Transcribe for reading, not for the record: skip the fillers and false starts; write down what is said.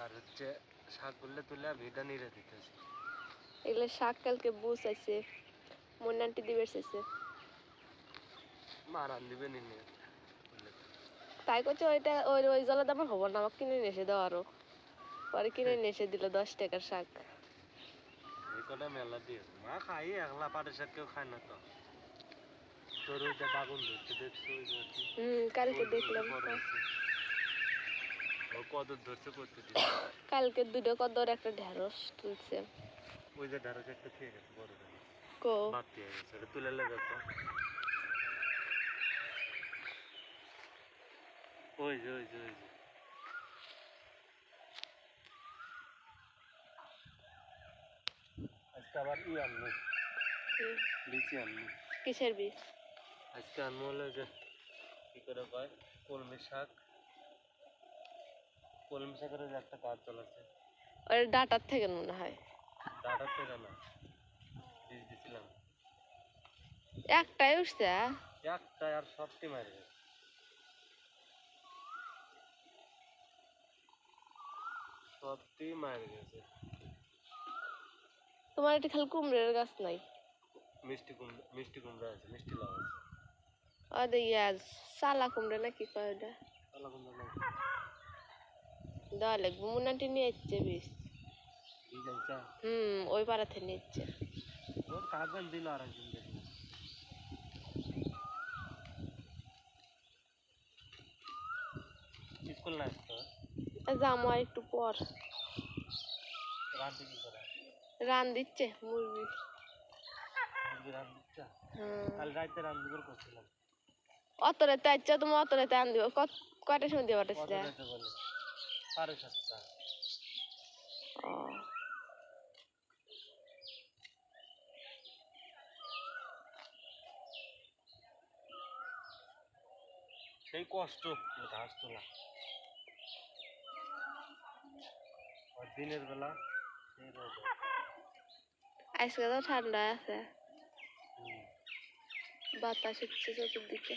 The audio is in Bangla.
আর হচ্ছে শাকগুলো তুলে ভিটা নিরে দিতেছি। এগুলো শাক কালকে বুঝ আছে মন্নান্টি দিবে চাইছে মারান দিবে নিয়ে তাই করছে ওইটা ওই ওই জলের দাম হবো না আমাকে কিনে নিয়ে এসে দাও আরো পরে কিনে নিয়ে এসে দিল 10 টাকার শাক এই কটা মেলা দিয়ে মা খাই একলা পাটের শাক কেউ খায় না তো তোর ওই যে বাগুন ধরছে দেখছো ওই যে কালকে দেখলাম ও কদর ধরছে করতে দিন কালকে দুটো কদর একটা ঢেঁড়স তুলছে ওই যে ঢেঁড়স একটা খেয়ে গেছে বড় ঢেঁড়স কো বাড়তি হয়ে গেছে এটা তুলে লেগে তো ওই যে ওই যে ওই যে আজকে আবার আনবো লিচি আনবো কিসের বীজ আজকে আনবো হলো যে কি করে কয় কলমি শাকের যে একটা কাজ চলেছে ওর ডাটার থেকে মনে হয় ডাটার থেকে না বীজ দিছিলাম একটাই উঠছে একটা আর সবটি মারি গেছে সবটি মারি গেছে তোমার এটা খালি কুমড়ের গাছ নাই মিষ্টি কুমড়া আছে মিষ্টি লাউ আছে ওদের ইয়াজ সালা কুমড়া নাকি কয় ওটা সালা কুমড়া নাই দেওয়া লাগবে মুন্নান্টি নিয়ে যাচ্ছে বীজ বীজ আনছা ওই পাড়াতে নিয়ে যাচ্ছে ওর কাগজ দিল আর একদিন দেখলাম স্কুল না আসতো যাবো আর একটু পর রাঁধতে কি করে রান দিচ্ছে মুরগি রান দিচ্ছা কাল রাতে রান দিবার করছিলাম অত রাতে আচ্ছা তুমি অত রাতে আন দিও কয়টার সময় দিয়ে পাঠাইছিলে বলে 7:30 ও সেই কষ্ট ঘাস তোলা আর দিনের বেলা সেই রোদ আজকে তো ঠান্ডা আছে বাতাস উঠছে চতুর্দিকে